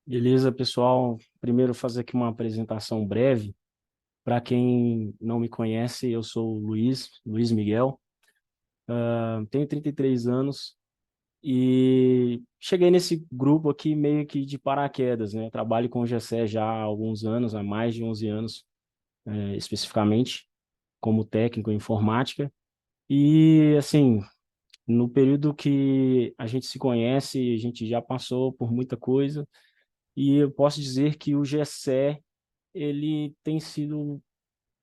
Beleza, pessoal. Primeiro, fazer aqui uma apresentação breve. Para quem não me conhece, eu sou o Luiz Miguel. Tenho 33 anos e cheguei nesse grupo aqui meio que de paraquedas, né? Trabalho com o GCE já há alguns anos, há mais de 11 anos, especificamente, como técnico em informática. E, assim, no período que a gente se conhece, a gente já passou por muita coisa. E eu posso dizer que o GCE ele tem sido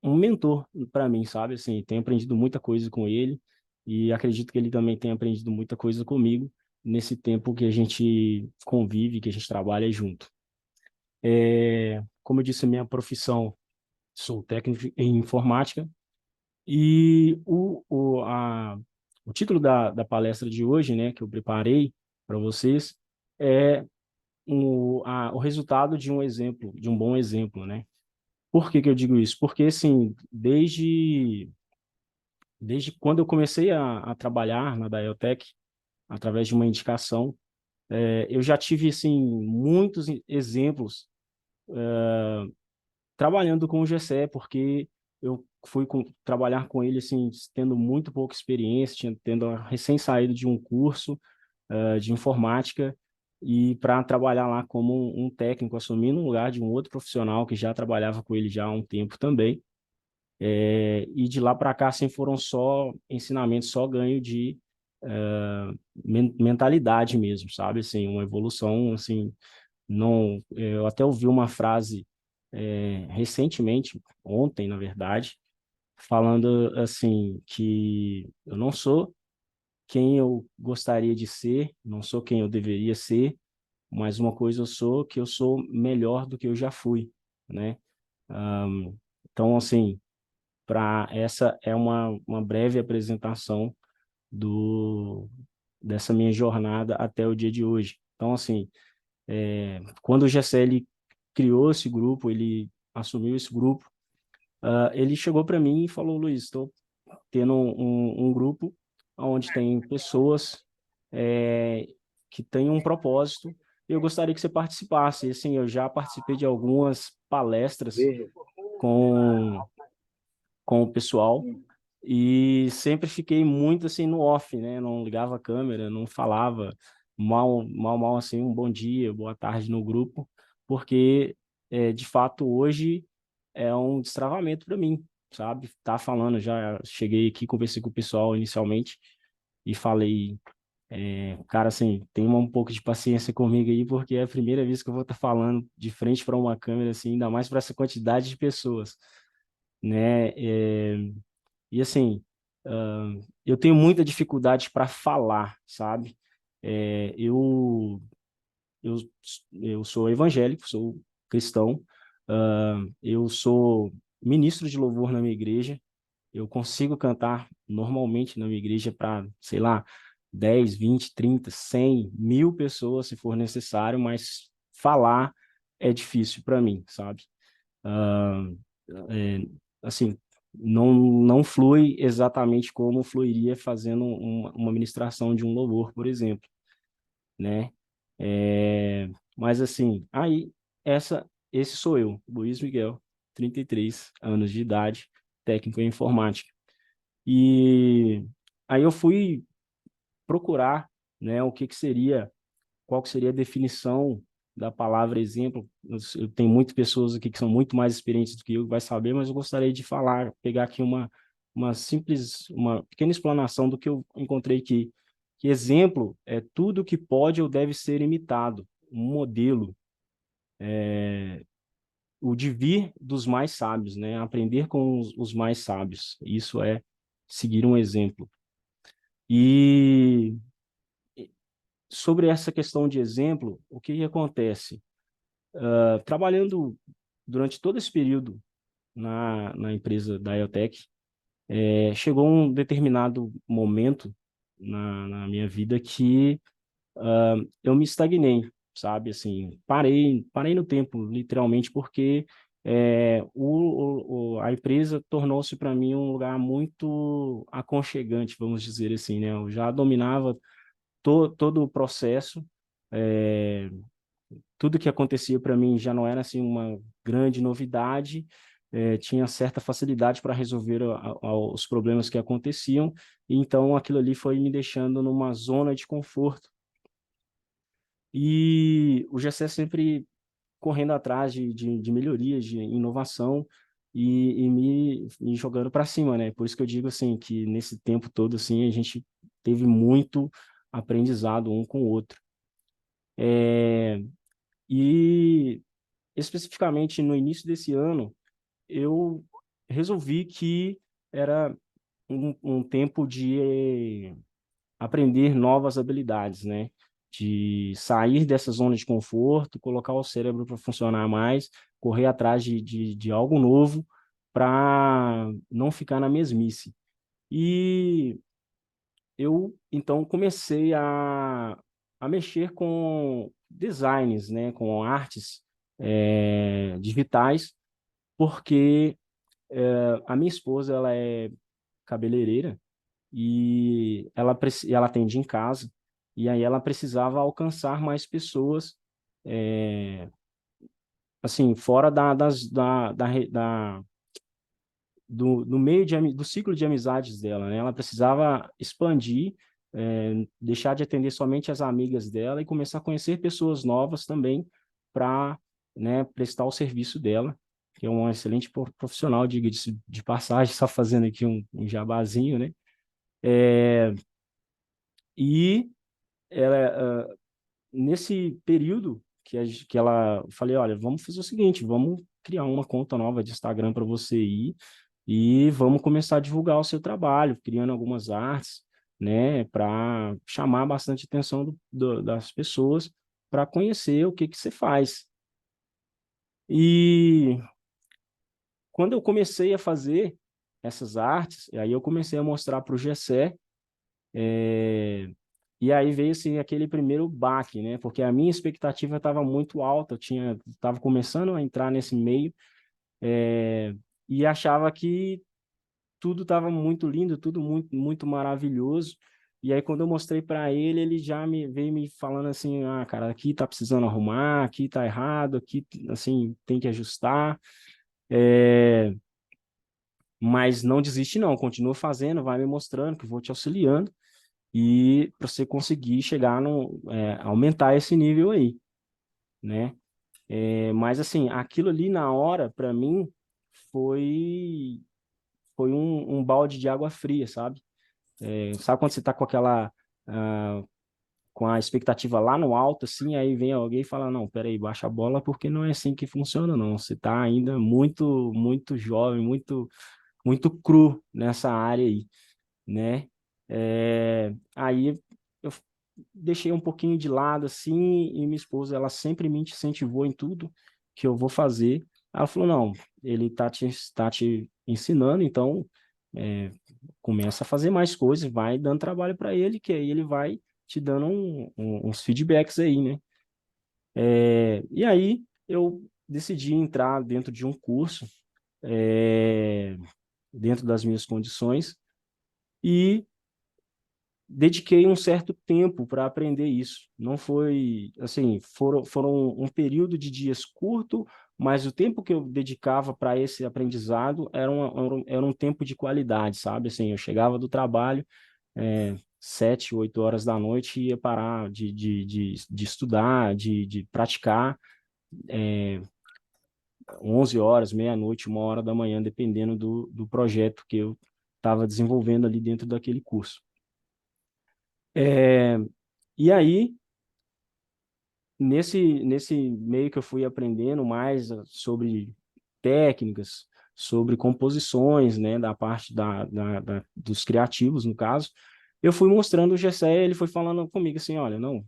um mentor para mim, sabe? Assim, tenho aprendido muita coisa com ele e acredito que ele também tem aprendido muita coisa comigo nesse tempo que a gente convive, que a gente trabalha junto. Como eu disse, a minha profissão, sou técnico em informática e o título da palestra de hoje, né, que eu preparei para vocês, é o resultado de um exemplo, de um bom exemplo, né? Por que que eu digo isso? Porque, assim, desde quando eu comecei a trabalhar na Daeltec, através de uma indicação, eu já tive, assim, muitos exemplos trabalhando com o GCE, porque eu fui trabalhar com ele, assim, tendo muito pouca experiência, tendo recém saído de um curso de informática, e para trabalhar lá como um técnico, assumindo o lugar de um outro profissional que já trabalhava com ele já há um tempo também. E de lá para cá, assim, foram só ensinamentos, só ganho de mentalidade mesmo, sabe? Assim, uma evolução, assim, não... Eu até ouvi uma frase recentemente, ontem, na verdade, falando, assim, que eu não sou quem eu gostaria de ser, não sou quem eu deveria ser, mas uma coisa eu sou, que eu sou melhor do que eu já fui, né? Então, assim, para essa é uma breve apresentação do dessa minha jornada até o dia de hoje. Então, assim, quando o GCL criou esse grupo, ele assumiu esse grupo, ele chegou para mim e falou: Luiz, estou tendo um grupo onde tem pessoas é, que têm um propósito e eu gostaria que você participasse. E, assim, eu já participei de algumas palestras com, com o pessoal, e sempre fiquei muito assim no off, né? Não ligava a câmera, não falava mal assim, um bom dia, boa tarde no grupo, porque de fato hoje é um destravamento para mim, sabe? Tá falando, já cheguei aqui, conversei com o pessoal inicialmente e falei, cara, assim, tenha um pouco de paciência comigo aí, porque é a primeira vez que eu vou estar falando de frente para uma câmera, assim, ainda mais para essa quantidade de pessoas, né? E assim, eu tenho muita dificuldade para falar, sabe? É, eu, eu sou evangélico, sou cristão, eu sou ministro de louvor na minha igreja, eu consigo cantar normalmente na minha igreja para, sei lá, 10, 20, 30, 100, 1000 pessoas, se for necessário, mas falar é difícil para mim, sabe? Ah, é, assim, não flui exatamente como fluiria fazendo uma ministração de um louvor, por exemplo, né? Mas assim, aí esse sou eu, Luiz Miguel, 33 anos de idade, técnico em informática. E aí eu fui procurar, né, qual que seria a definição da palavra exemplo. Eu tenho muitas pessoas aqui que são muito mais experientes do que eu, que vai saber, mas eu gostaria de falar, pegar aqui uma pequena explanação do que eu encontrei aqui. Que exemplo é tudo que pode ou deve ser imitado, um modelo, o devir dos mais sábios, né? Aprender com os mais sábios. Isso é seguir um exemplo. E sobre essa questão de exemplo, o que que acontece? Trabalhando durante todo esse período na empresa da IoTech, chegou um determinado momento na minha vida que eu me estagnei, sabe? Assim, parei no tempo, literalmente, porque a empresa tornou-se para mim um lugar muito aconchegante, vamos dizer assim, né? Eu já dominava todo o processo, tudo que acontecia para mim já não era assim uma grande novidade, tinha certa facilidade para resolver os problemas que aconteciam, e então aquilo ali foi me deixando numa zona de conforto. E o GCE sempre correndo atrás de melhorias, de inovação e me jogando para cima, né? Por isso que eu digo assim que nesse tempo todo assim a gente teve muito aprendizado um com o outro. É, e especificamente no início desse ano, eu resolvi que era um tempo de aprender novas habilidades, né? De sair dessa zona de conforto, colocar o cérebro para funcionar mais, correr atrás de algo novo para não ficar na mesmice. E eu, então, comecei a mexer com designs, né? Com artes digitais, porque a minha esposa, ela é cabeleireira, e ela atende em casa, e aí ela precisava alcançar mais pessoas, é, assim, fora do meio do ciclo de amizades dela, né? Ela precisava expandir, deixar de atender somente as amigas dela e começar a conhecer pessoas novas também para, né, prestar o serviço dela, que é um excelente profissional, de passagem, só fazendo aqui um jabazinho, né? E ela, nesse período que ela, eu falei, olha, vamos fazer o seguinte, vamos criar uma conta nova de Instagram para você ir e vamos começar a divulgar o seu trabalho, criando algumas artes, né, para chamar bastante atenção das pessoas para conhecer o que que você faz. E quando eu comecei a fazer essas artes, aí eu comecei a mostrar para o Gessé. E aí veio assim aquele primeiro baque, né? Porque a minha expectativa estava muito alta, eu estava começando a entrar nesse meio, e achava que tudo estava muito lindo, tudo muito maravilhoso. E aí quando eu mostrei para ele, ele já veio me falando assim, ah, cara, aqui tá precisando arrumar, aqui tá errado, aqui assim tem que ajustar. É, mas não desiste não, continua fazendo, vai me mostrando que eu vou te auxiliando e para você conseguir chegar no, aumentar esse nível aí, né? Mas assim, aquilo ali na hora, para mim, foi foi um balde de água fria, sabe? Sabe quando você tá com aquela com a expectativa lá no alto, assim, aí vem alguém e fala, não, peraí, baixa a bola, porque não é assim que funciona, não. Você tá ainda muito jovem, muito cru nessa área aí, né? Aí eu deixei um pouquinho de lado assim, e minha esposa, ela sempre me incentivou em tudo que eu vou fazer. Ela falou, não, ele tá te ensinando, então é, começa a fazer mais coisas, vai dando trabalho para ele, que aí ele vai te dando uns feedbacks aí, né? E aí eu decidi entrar dentro de um curso, é, dentro das minhas condições, e dediquei um certo tempo para aprender isso. Não foi, assim, foram um período de dias curto, mas o tempo que eu dedicava para esse aprendizado era um tempo de qualidade, sabe? Assim, eu chegava do trabalho, 7, 8 horas da noite e ia parar de estudar, de praticar, 11 horas, meia-noite, 1 hora da manhã, dependendo do projeto que eu estava desenvolvendo ali dentro daquele curso. É, e aí, nesse meio que eu fui aprendendo mais sobre técnicas, sobre composições, né, da parte dos criativos, no caso, eu fui mostrando o Gessé, ele foi falando comigo assim, olha, não,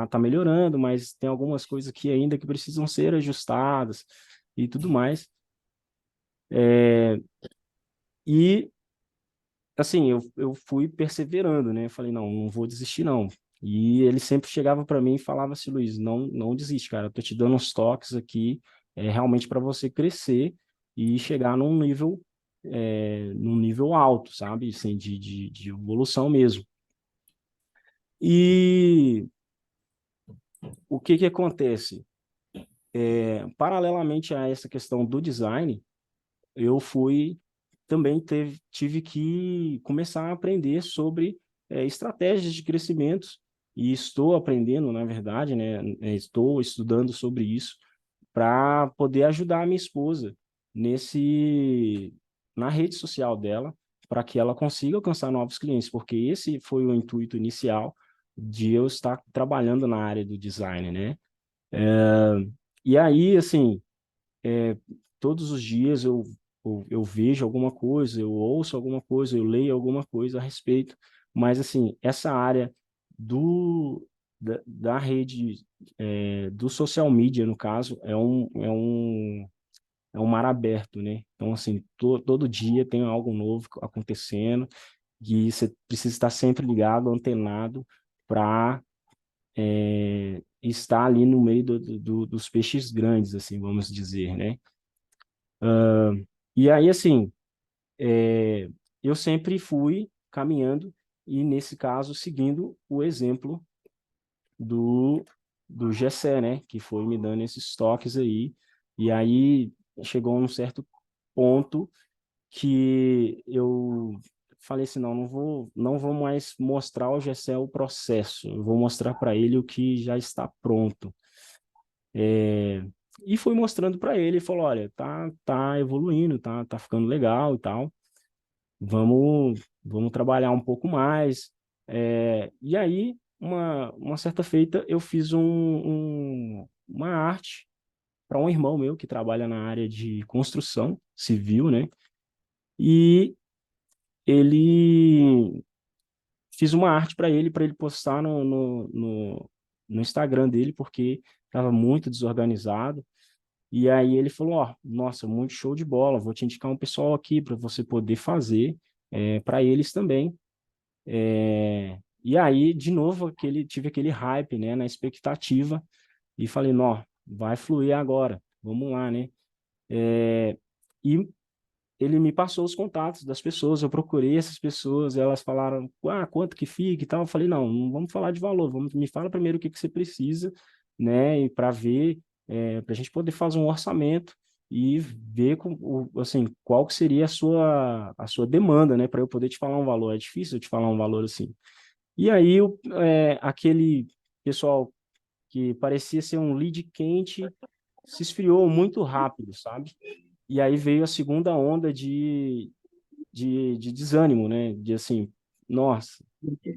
tá melhorando, mas tem algumas coisas aqui ainda que precisam ser ajustadas e tudo mais. E assim, eu fui perseverando, né? Eu falei, não, não vou desistir, não. E ele sempre chegava para mim e falava assim, Luiz, não desiste, cara. Eu tô te dando uns toques aqui, realmente para você crescer e chegar num nível alto, sabe? Assim, de evolução mesmo. E o que que acontece? Paralelamente a essa questão do design, eu também tive que começar a aprender sobre estratégias de crescimento, e estou aprendendo, na verdade, né? Estou estudando sobre isso para poder ajudar a minha esposa na rede social dela, para que ela consiga alcançar novos clientes, porque esse foi o intuito inicial de eu estar trabalhando na área do design, né? E aí, assim, todos os dias eu vejo alguma coisa, eu ouço alguma coisa, eu leio alguma coisa a respeito, mas assim, essa área da rede, do social media, no caso, é um mar aberto, né? Então, assim, todo dia tem algo novo acontecendo e você precisa estar sempre ligado, antenado, para estar ali no meio dos peixes grandes, assim, vamos dizer, né? E aí, assim, eu sempre fui caminhando e, nesse caso, seguindo o exemplo do, do Gessé, né? Que foi me dando esses toques aí. E aí chegou a um certo ponto que eu falei assim, não vou mais mostrar ao Gessé o processo, eu vou mostrar para ele o que já está pronto. E fui mostrando para ele, e falou, olha, tá evoluindo, tá ficando legal e tal. Vamos trabalhar um pouco mais. E aí, uma certa feita, eu fiz uma arte para um irmão meu que trabalha na área de construção civil, né? E ele fiz uma arte para ele postar no Instagram dele, porque estava muito desorganizado. E aí ele falou, ó, nossa, muito show de bola, vou te indicar um pessoal aqui para você poder fazer para eles também. E aí, de novo, tive aquele hype, né, na expectativa, e falei, não, vai fluir agora, vamos lá, né? E ele me passou os contatos das pessoas, eu procurei essas pessoas, elas falaram, quanto que fica e tal. Eu falei, não vamos falar de valor, me fala primeiro o que que você precisa, né, e para ver, para a gente poder fazer um orçamento e ver assim, qual que seria a sua demanda, né, para eu poder te falar um valor. É difícil eu te falar um valor assim. E aí, aquele pessoal que parecia ser um lead quente se esfriou muito rápido, sabe? E aí veio a segunda onda de desânimo, né? De assim, nossa,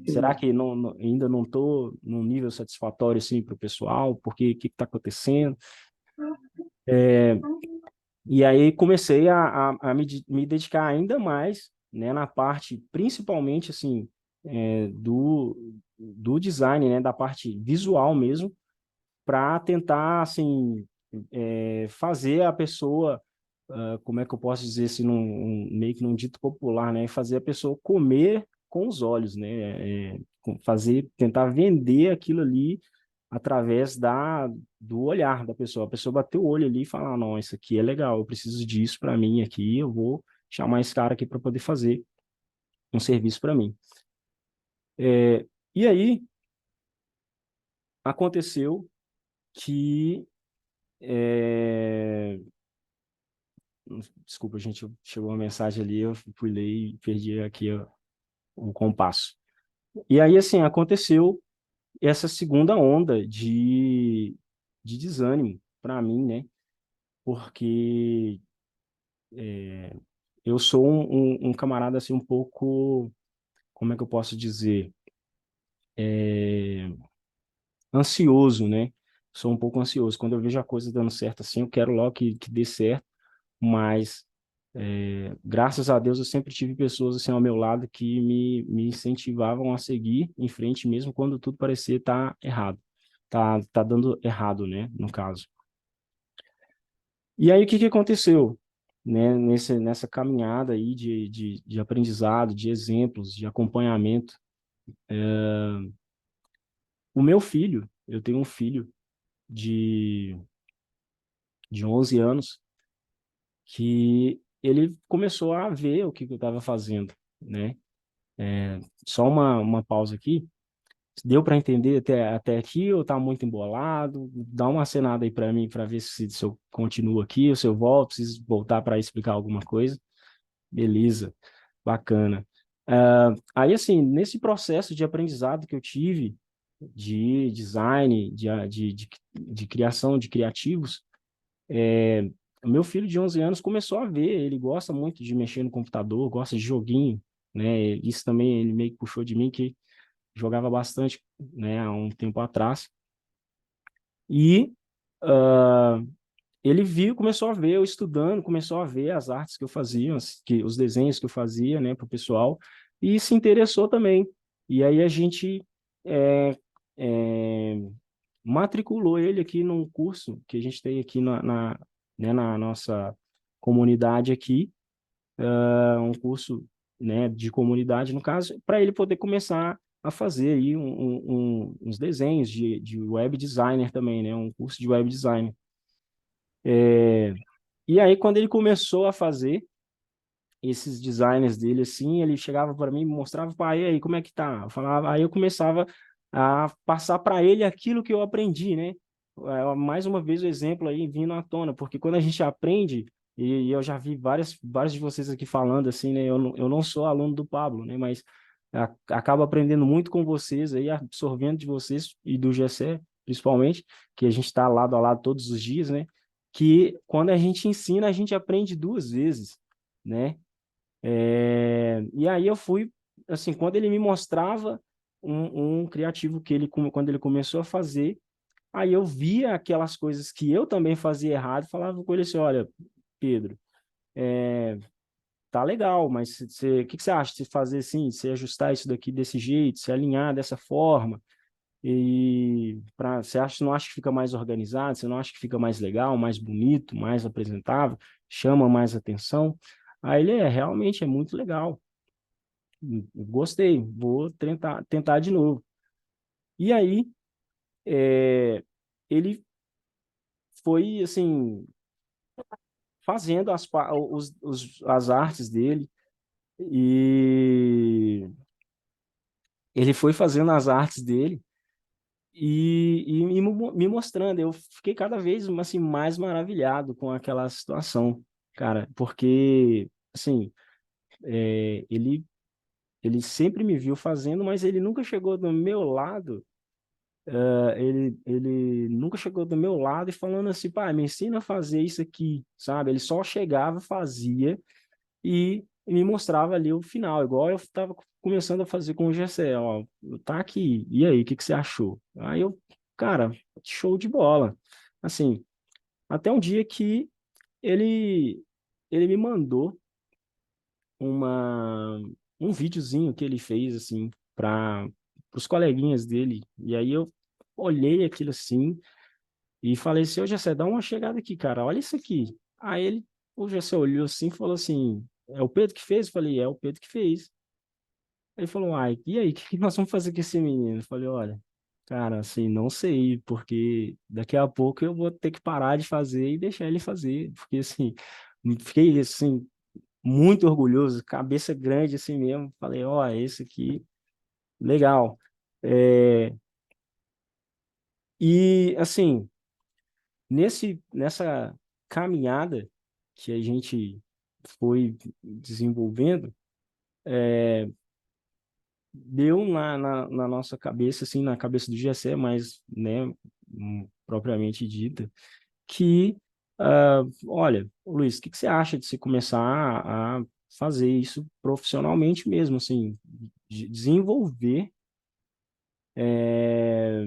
será que ainda não estou num nível satisfatório assim para o pessoal? Porque o que está acontecendo? E aí comecei a me dedicar ainda mais, né, na parte, principalmente assim, do design, né, da parte visual mesmo, para tentar assim fazer a pessoa, como é que eu posso dizer assim, meio que num dito popular, né, fazer a pessoa comer com os olhos, né, tentar vender aquilo ali através do olhar da pessoa. A pessoa bater o olho ali e falar, não, isso aqui é legal, eu preciso disso para mim aqui, eu vou chamar esse cara aqui para poder fazer um serviço para mim. E aí aconteceu que é, desculpa, gente, chegou uma mensagem ali, eu fui ler e perdi aqui o compasso. E aí, assim, aconteceu essa segunda onda de desânimo para mim, né? Porque eu sou um camarada, assim, um pouco, como é que eu posso dizer? Ansioso, né? Sou um pouco ansioso. Quando eu vejo a coisa dando certo, assim, eu quero logo que dê certo, mas graças a Deus eu sempre tive pessoas assim ao meu lado que me incentivavam a seguir em frente mesmo quando tudo parecia estar errado, tá dando errado, né, no caso. E aí o que que aconteceu, né, nessa caminhada aí de aprendizado, de exemplos, de acompanhamento? O meu filho, eu tenho um filho de de 11 anos que ele começou a ver o que que eu estava fazendo, né? Só uma pausa aqui. Deu para entender até aqui ou tá muito embolado? Dá uma acenada aí para mim para ver se eu continuo aqui ou se eu volto, preciso voltar para explicar alguma coisa. Beleza, bacana. Aí, assim, nesse processo de aprendizado que eu tive de design, de criação de criativos, meu filho de 11 anos começou a ver, ele gosta muito de mexer no computador, gosta de joguinho, né? Isso também ele meio que puxou de mim, que jogava bastante, né, há um tempo atrás. E ah, ele viu, começou a ver eu estudando, começou a ver as artes que eu fazia, os desenhos que eu fazia, né, para o pessoal, e se interessou também. E aí a gente é, é, matriculou ele aqui num curso que a gente tem aqui né, na nossa comunidade aqui, um curso, né, de comunidade, no caso, para ele poder começar a fazer aí uns desenhos de web designer também, né, um curso de web design. E aí, quando ele começou a fazer esses designers dele, assim, ele chegava para mim e mostrava, pai, e aí, como é que tá? Eu falava, aí eu começava a passar para ele aquilo que eu aprendi, né? Mais uma vez o exemplo aí vindo à tona, porque quando a gente aprende, e eu já vi vários de vocês aqui falando assim, né? Eu não sou aluno do Pablo, né? Mas acabo aprendendo muito com vocês aí, absorvendo de vocês e do Gessé, principalmente, que a gente está lado a lado todos os dias, né? Que quando a gente ensina, a gente aprende duas vezes, né? E aí eu fui, assim, quando ele me mostrava um criativo que quando ele começou a fazer, aí eu via aquelas coisas que eu também fazia errado, falava com ele assim, olha, Pedro, tá legal, mas o que você acha de fazer assim, se ajustar isso daqui desse jeito, se alinhar dessa forma? Você não acha que fica mais organizado? Você não acha que fica mais legal, mais bonito, mais apresentável, chama mais atenção? Aí ele realmente é muito legal. Gostei, vou tentar de novo. E aí, ele foi, assim, fazendo as artes dele, e ele foi fazendo as artes dele e me mostrando. Eu fiquei cada vez, assim, mais maravilhado com aquela situação, cara, porque, assim, ele sempre me viu fazendo, mas ele nunca chegou do meu lado. Ele nunca chegou do meu lado e falando assim, pai, me ensina a fazer isso aqui, sabe? Ele só chegava, fazia e me mostrava ali o final, igual eu estava começando a fazer com o Gessé, ó, tá aqui, e aí, o que que você achou? Aí eu, cara, show de bola. Assim, até um dia que ele, ele me mandou uma, um videozinho que ele fez, assim, para os coleguinhas dele, e aí eu olhei aquilo assim, e falei assim, ô Gessé, dá uma chegada aqui, cara, olha isso aqui. Aí o Gessé olhou assim e falou assim, é o Pedro que fez? Eu falei, é o Pedro que fez. Ele falou, ai, e aí, o que que nós vamos fazer com esse menino? Eu falei, olha, cara, assim, não sei, porque daqui a pouco eu vou ter que parar de fazer e deixar ele fazer, porque assim, fiquei assim, muito orgulhoso, cabeça grande assim mesmo. Falei, ó, esse aqui, legal. É, e assim, nessa caminhada que a gente foi desenvolvendo, deu na nossa cabeça, assim, na cabeça do Gessé, mas, né, propriamente dita, que, olha, Luiz, o que que você acha de se começar a fazer isso profissionalmente mesmo, assim, é,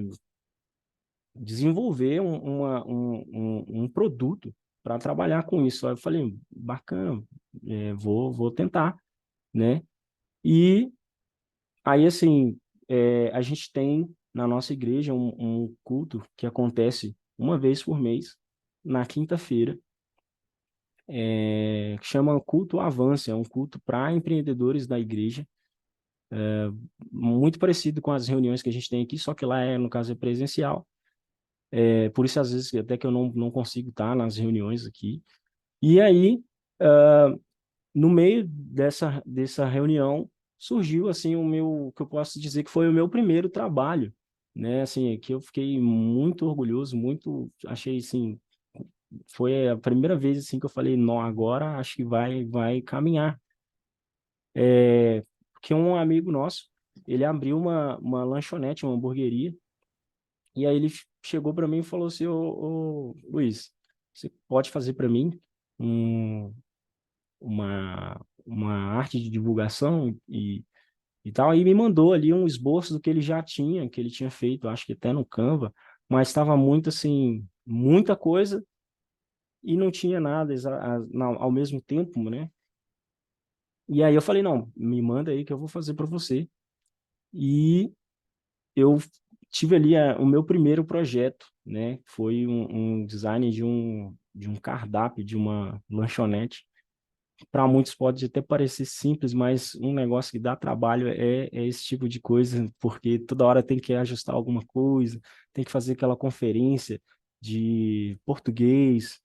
desenvolver um produto para trabalhar com isso. Aí eu falei, bacana, vou tentar, né? E aí, assim, a gente tem na nossa igreja um culto que acontece uma vez por mês, na quinta-feira, que chama Culto Avance, é um culto para empreendedores da igreja, muito parecido com as reuniões que a gente tem aqui, só que lá no caso, é presencial. Por isso, às vezes, até que eu não consigo estar nas reuniões aqui. E aí, no meio dessa reunião, surgiu assim o meu, que eu posso dizer que foi o meu primeiro trabalho, né? Assim, que eu fiquei muito orgulhoso, muito, achei assim, foi a primeira vez assim que eu falei, não, agora acho que vai caminhar. Que um amigo nosso, ele abriu uma lanchonete, uma hamburgueria, e aí ele chegou para mim e falou assim, ô, Luiz, você pode fazer para mim um, uma arte de divulgação e tal, aí me mandou ali um esboço do que ele tinha feito, acho que até no Canva, mas estava muito assim, muita coisa e não tinha nada ao mesmo tempo, né? E aí eu falei, não, me manda aí que eu vou fazer para você. E eu tive ali o meu primeiro projeto, né? Foi um design de um cardápio de uma lanchonete. Para muitos pode até parecer simples, mas um negócio que dá trabalho é esse tipo de coisa, porque toda hora tem que ajustar alguma coisa, tem que fazer aquela conferência de português,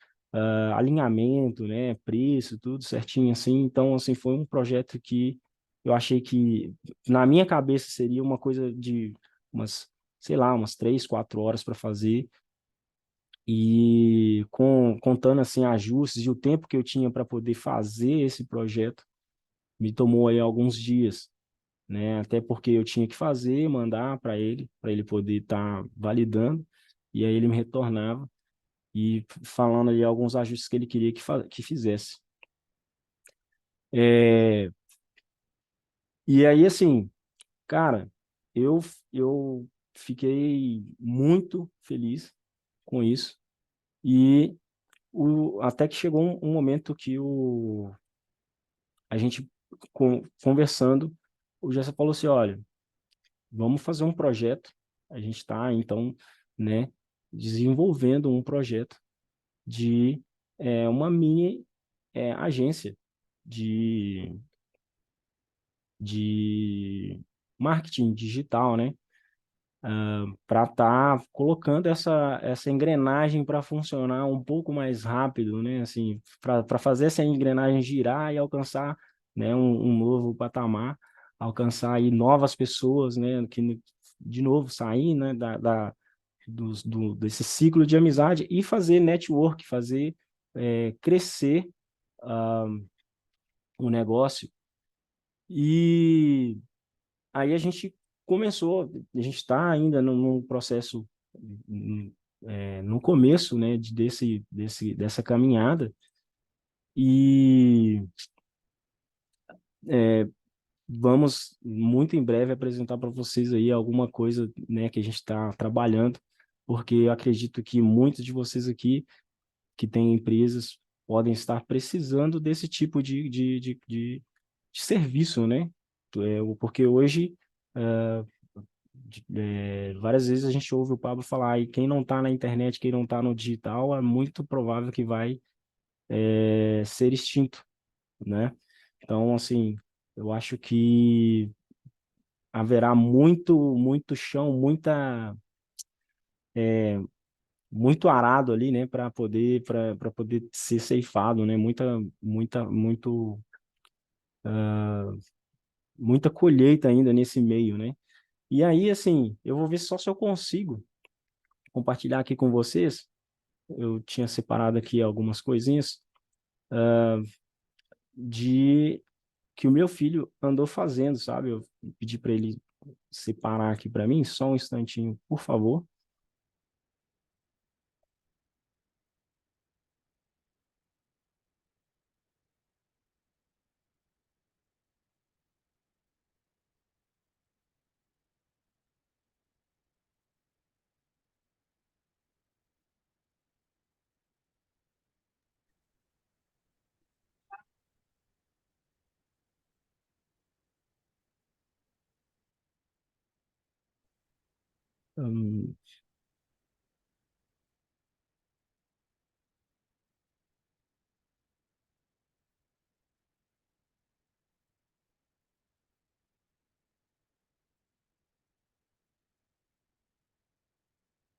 alinhamento, né, preço, tudo certinho assim. Então, assim, foi um projeto que eu achei que na minha cabeça seria uma coisa de umas, sei lá, umas 3, 4 horas para fazer e contando assim ajustes e o tempo que eu tinha para poder fazer esse projeto, me tomou aí alguns dias, né? Até porque eu tinha que fazer, mandar para ele poder estar validando, e aí ele me retornava e falando ali alguns ajustes que ele queria que fizesse. É, e aí, assim, cara, eu, eu fiquei muito feliz com isso, e até que chegou um momento que a gente conversando, o Jessa falou assim, olha, vamos fazer um projeto. A gente está, então, né, desenvolvendo um projeto de uma mini agência de, de marketing digital, né? Para estar colocando essa engrenagem para funcionar um pouco mais rápido, né? Assim, para fazer essa engrenagem girar e alcançar, né, um novo patamar, alcançar aí novas pessoas, né? Que de novo sair, né, desse ciclo de amizade e fazer network, fazer crescer ah, o negócio. E aí a gente começou, a gente está ainda num processo, no começo, né, dessa caminhada, e vamos muito em breve apresentar para vocês aí alguma coisa, né, que a gente está trabalhando, porque eu acredito que muitos de vocês aqui que têm empresas podem estar precisando desse tipo de serviço, né? Porque hoje várias vezes a gente ouve o Pablo falar, e quem não está na internet, quem não está no digital, é muito provável que vai ser extinto, né? Então, assim, eu acho que haverá muito chão, muito arado ali, né, para poder ser ceifado, né? Muita colheita ainda nesse meio, né? E aí, assim, eu vou ver só se eu consigo compartilhar aqui com vocês. Eu tinha separado aqui algumas coisinhas de que o meu filho andou fazendo, sabe? Eu pedi para ele separar aqui para mim, só um instantinho, por favor. Hum,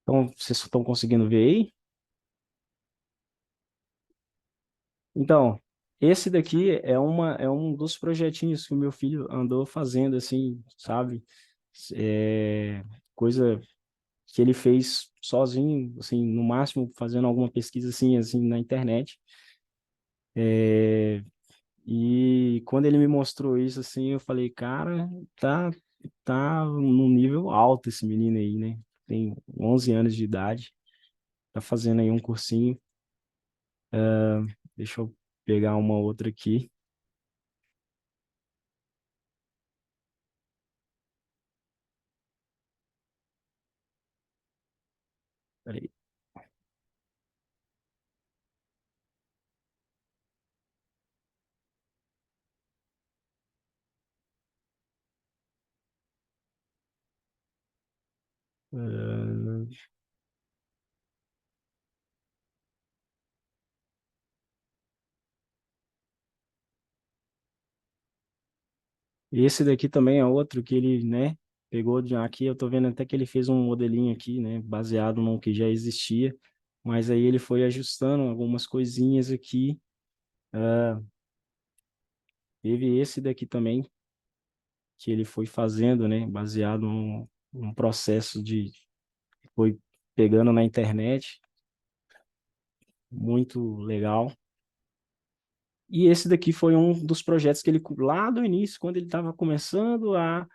então, vocês estão conseguindo ver aí? Então, esse daqui é um dos projetinhos que o meu filho andou fazendo, assim, sabe? É, coisa que ele fez sozinho, assim, no máximo fazendo alguma pesquisa assim na internet. É, e quando ele me mostrou isso, assim, eu falei, cara, tá, tá num nível alto esse menino aí, né? Tem 11 anos de idade, tá fazendo aí um cursinho. Deixa eu pegar uma outra aqui. Peraí. Ah, esse daqui também é outro que ele, né, pegou de aqui, eu tô vendo até que ele fez um modelinho aqui, né, baseado no que já existia, mas aí ele foi ajustando algumas coisinhas aqui. Teve esse daqui também, que ele foi fazendo, né, baseado num processo de, foi pegando na internet, muito legal. E esse daqui foi um dos projetos que ele, lá do início, quando ele estava começando a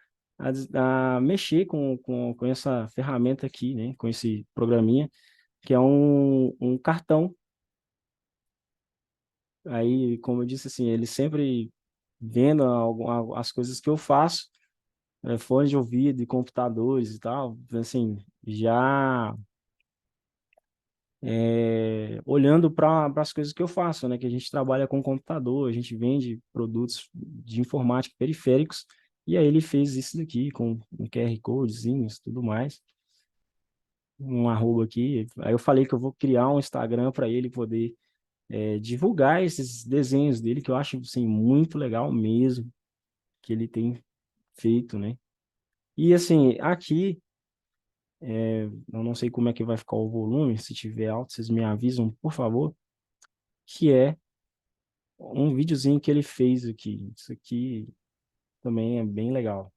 mexer com essa ferramenta aqui, né, com esse programinha, que é um cartão. Aí, como eu disse, assim, ele sempre vendo as coisas que eu faço, fones de ouvido e computadores e tal, assim, já olhando para as coisas que eu faço, né? Que a gente trabalha com computador, a gente vende produtos de informática periféricos, e aí ele fez isso daqui com um QR Codezinhos, tudo mais, um arroba aqui. Aí eu falei que eu vou criar um Instagram para ele poder divulgar esses desenhos dele, que eu acho assim, muito legal mesmo, que ele tem feito, né? E assim, aqui, eu não sei como é que vai ficar o volume, se tiver alto, vocês me avisam, por favor, que é um videozinho que ele fez aqui. Isso aqui também é bem legal.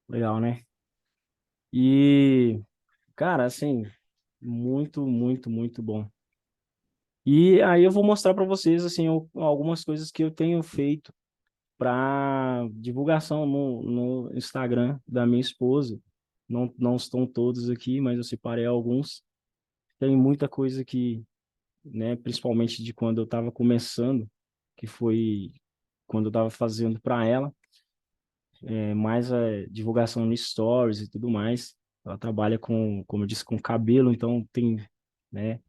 Legal, né? E, cara, assim, muito, muito, muito bom. E aí eu vou mostrar para vocês, assim, algumas coisas que eu tenho feito para divulgação no Instagram da minha esposa. Não, não estão todos aqui, mas eu separei alguns. Tem muita coisa que, né, principalmente de quando eu estava começando, que foi quando eu estava fazendo para ela. Mais a divulgação no stories e tudo mais. Ela trabalha com, como eu disse, com cabelo, então tem, né,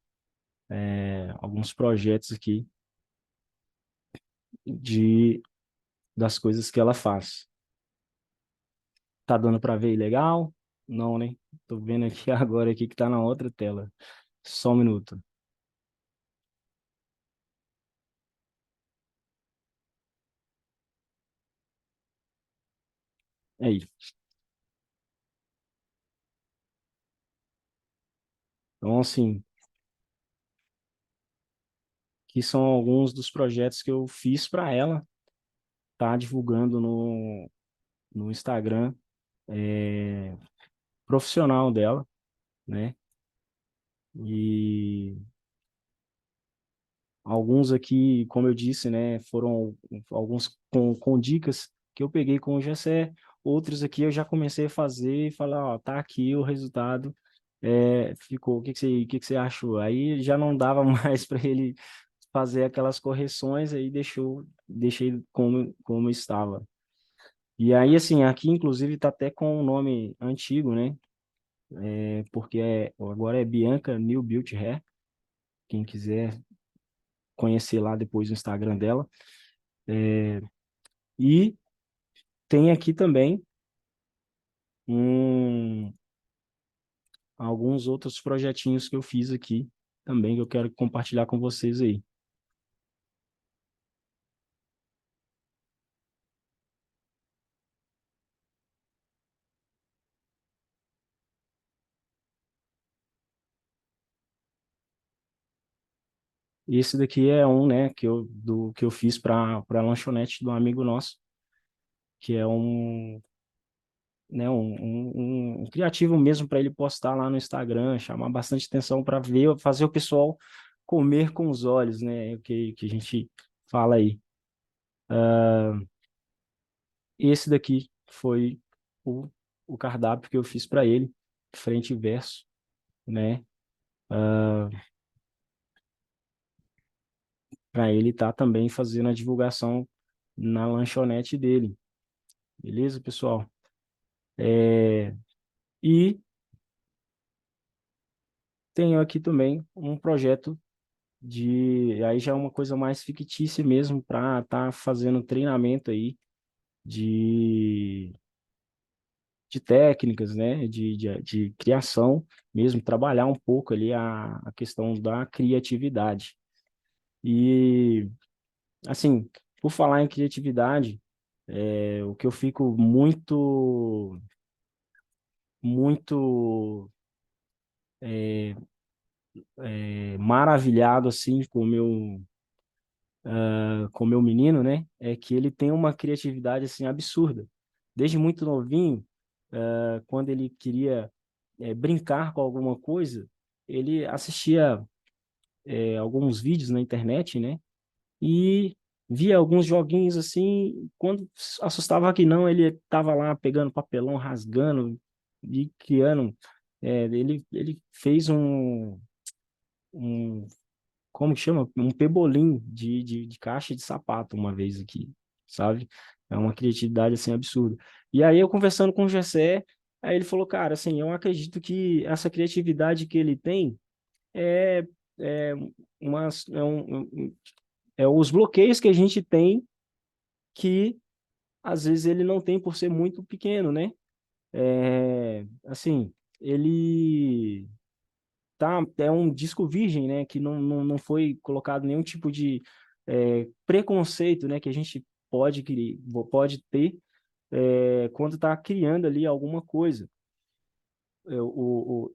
alguns projetos aqui de das coisas que ela faz. Tá dando para ver aí legal? Não, né? Tô vendo aqui agora aqui que tá na outra tela. Só um minuto. Aí. Então, assim, que são alguns dos projetos que eu fiz para ela, tá divulgando no Instagram profissional dela, né? E alguns aqui, como eu disse, né, foram alguns com dicas que eu peguei com o Gessé, outros aqui eu já comecei a fazer e falar, ó, tá aqui o resultado, ficou, o que que você achou? Aí já não dava mais para ele fazer aquelas correções, aí deixei como estava. E aí, assim, aqui inclusive tá até com um nome antigo, né? Porque agora é Bianca New Beauty Hair, quem quiser conhecer lá depois o Instagram dela. E tem aqui também um, alguns outros projetinhos que eu fiz aqui também que eu quero compartilhar com vocês aí. Esse daqui é um, né, que eu fiz para a lanchonete do amigo nosso, que é um criativo mesmo para ele postar lá no Instagram, chamar bastante atenção para ver, fazer o pessoal comer com os olhos, né? Que a gente fala aí. Esse daqui foi o, o cardápio que eu fiz para ele, frente e verso, né? Para ele estar também fazendo a divulgação na lanchonete dele. Beleza, pessoal? E tenho aqui também um projeto aí já é uma coisa mais fictícia mesmo para estar fazendo treinamento aí de, de técnicas, né, de criação mesmo, trabalhar um pouco ali a questão da criatividade. E, assim, por falar em criatividade, o que eu fico muito maravilhado, assim, com o meu menino, né, é que ele tem uma criatividade, assim, absurda. Desde muito novinho, quando ele queria brincar com alguma coisa, ele assistia alguns vídeos na internet, né? E via alguns joguinhos assim, quando assustava que não, ele estava lá pegando papelão, rasgando e criando. Ele fez um, como que chama? Um pebolim de caixa de sapato uma vez aqui, sabe? É uma criatividade assim absurda. E aí eu conversando com o Gessé, aí ele falou, cara, assim, eu acredito que essa criatividade que ele tem é, é, umas, é, é os bloqueios que a gente tem que às vezes ele não tem por ser muito pequeno, né? Assim, ele é um disco virgem, né? Que não foi colocado nenhum tipo de preconceito, né? Que a gente pode ter quando está criando ali alguma coisa.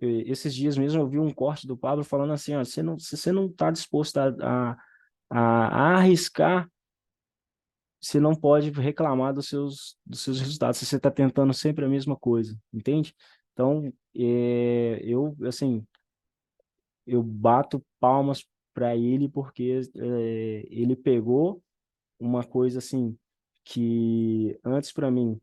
Esses dias mesmo eu vi um corte do Pablo falando assim, ó, se você não está disposto a arriscar, você não pode reclamar dos seus resultados, se você está tentando sempre a mesma coisa, entende? Então, assim, eu bato palmas para ele porque ele pegou uma coisa assim que antes para mim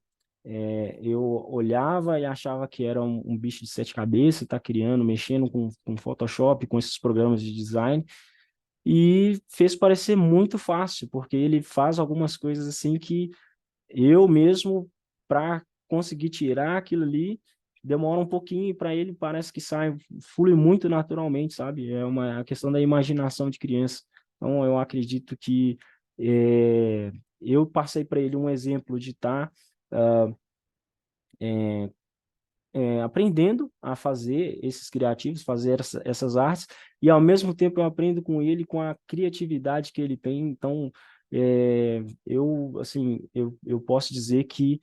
eu olhava e achava que era um bicho de sete cabeças, tá criando, mexendo com Photoshop, com esses programas de design, e fez parecer muito fácil, porque ele faz algumas coisas assim que eu mesmo, para conseguir tirar aquilo ali, demora um pouquinho e para ele parece que flui muito naturalmente, sabe? É uma a questão da imaginação de criança. Então, eu acredito que eu passei para ele um exemplo de estar aprendendo a fazer esses criativos, fazer essas artes, e ao mesmo tempo eu aprendo com ele, com a criatividade que ele tem. Então, assim, eu posso dizer que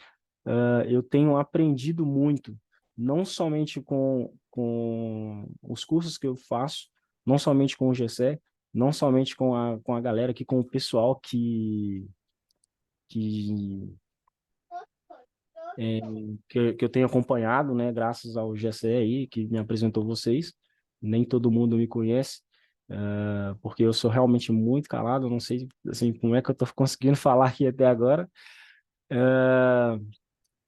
eu tenho aprendido muito, não somente com os cursos que eu faço, não somente com o Gessé, não somente com a galera aqui, com o pessoal que, é, que eu tenho acompanhado, né, graças ao GCE aí, que me apresentou vocês. Nem todo mundo me conhece, porque eu sou realmente muito calado, eu não sei, assim, como é que eu estou conseguindo falar aqui até agora,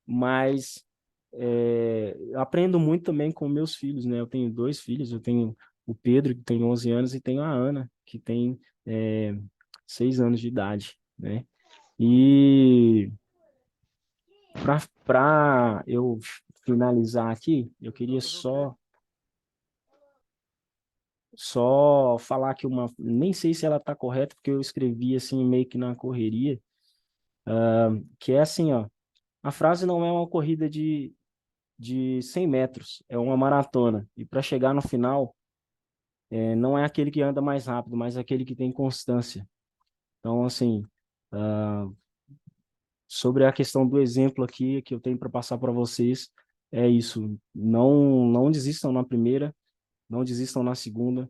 mas eu aprendo muito também com meus filhos, né? Eu tenho dois filhos, eu tenho o Pedro, que tem 11 anos, e tenho a Ana, que tem 6 anos de idade, né? E para eu finalizar aqui, eu queria só falar aqui nem sei se ela está correta, porque eu escrevi assim meio que na correria, que é assim, ó, a frase não é uma corrida de 100 metros, é uma maratona. E para chegar no final, não é aquele que anda mais rápido, mas aquele que tem constância. Então, assim, ah, sobre a questão do exemplo aqui que eu tenho para passar para vocês, é isso. Não desistam na primeira, não desistam na segunda,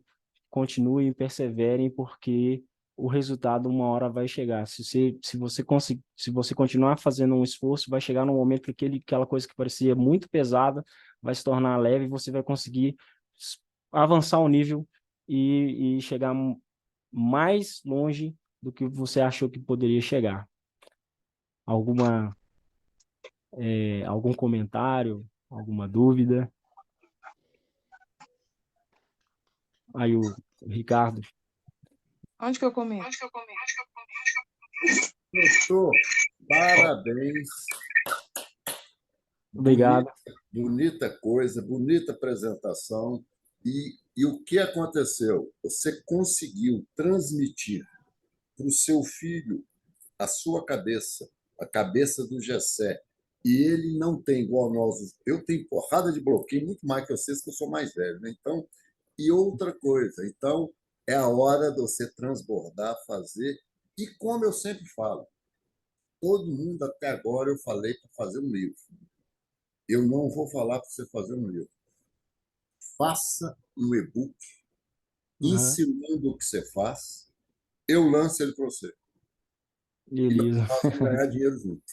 continuem e perseverem, porque o resultado uma hora vai chegar. Se você continuar fazendo um esforço, vai chegar num momento que aquela coisa que parecia muito pesada vai se tornar leve e você vai conseguir avançar o nível e chegar mais longe do que você achou que poderia chegar. Alguma, algum comentário, alguma dúvida? Aí o Ricardo, Onde que eu comento? Doutor, parabéns. Bonita, obrigado. bonita coisa, bonita apresentação. E o que aconteceu? Você conseguiu transmitir para o seu filho a sua cabeça, a cabeça do Gessé. E ele não tem, igual nós, eu tenho porrada de bloqueio, muito mais que vocês, que eu sou mais velho. Né? Então, e outra coisa, então é a hora de você transbordar, fazer. E como eu sempre falo, todo mundo até agora eu falei para fazer um livro. Eu não vou falar para você fazer um livro. Faça um e-book Aham, ensinando o que você faz, eu lanço ele para você. E beleza. nós vamos ganhar dinheiro junto.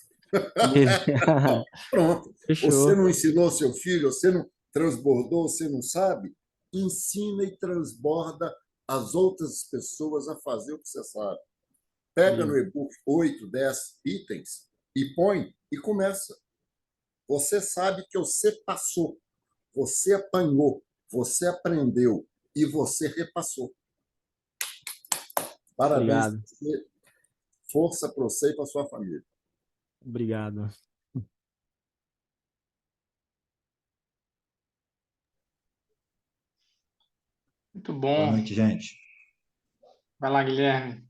Beleza. Pronto. Você Fechou. não ensinou seu filho, você não transbordou, você não sabe? Ensina e transborda as outras pessoas a fazer o que você sabe. Pega no Beleza. e-book 8, 10 itens e põe e começa. Você sabe que você passou, você apanhou, você aprendeu e você repassou. Parabéns para Obrigado. você. Força para você e para sua família. Obrigado. Muito Boa bom. noite, gente. Vai lá, Guilherme.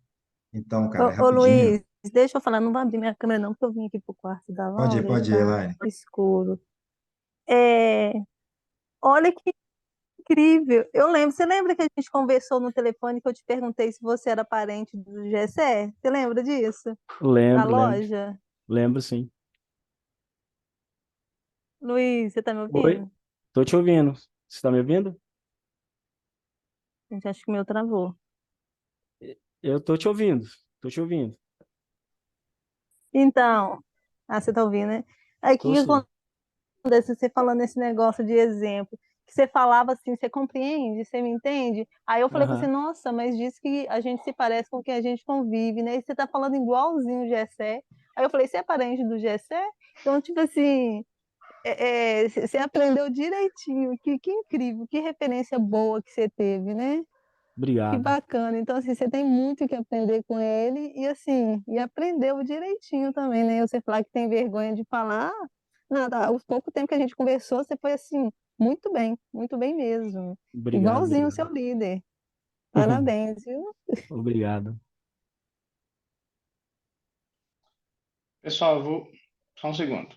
Então, cara, Ô rapidinho. Luiz, deixa eu falar, não vai abrir minha câmera não, porque eu vim aqui pro quarto da Laura e Pode ir, tá Elaine. escuro. É, olha que incrível. Você lembra que a gente conversou no telefone que eu te perguntei se você era parente do Gessé? Você lembra disso? Da Lembro. loja? Lembro, sim. Luiz, você tá me Oi, ouvindo? tô te ouvindo. Você está me ouvindo? Gente, acho que o meu travou. Eu tô te ouvindo. Tô te ouvindo. Então, você tá ouvindo, né? Aí, o que Tô que sim. acontece? Você falando esse negócio de exemplo, que você falava assim, você compreende, você me entende? Aí eu falei assim, Aham. nossa, mas diz que a gente se parece com quem a gente convive, né? E você tá falando igualzinho o Gessé. Aí eu falei, você é parente do Gessé? Então, tipo assim, você aprendeu direitinho, que incrível, que referência boa que você teve, né? Que Obrigado. bacana. Então, assim, você tem muito que aprender com ele e, assim, e aprendeu direitinho também, né? Você falar que tem vergonha de falar, nada, o pouco tempo que a gente conversou, você foi, assim, muito bem mesmo. Obrigado, Igualzinho o obrigado. seu líder. Parabéns, viu? Obrigado. Pessoal, eu vou. Só um segundo.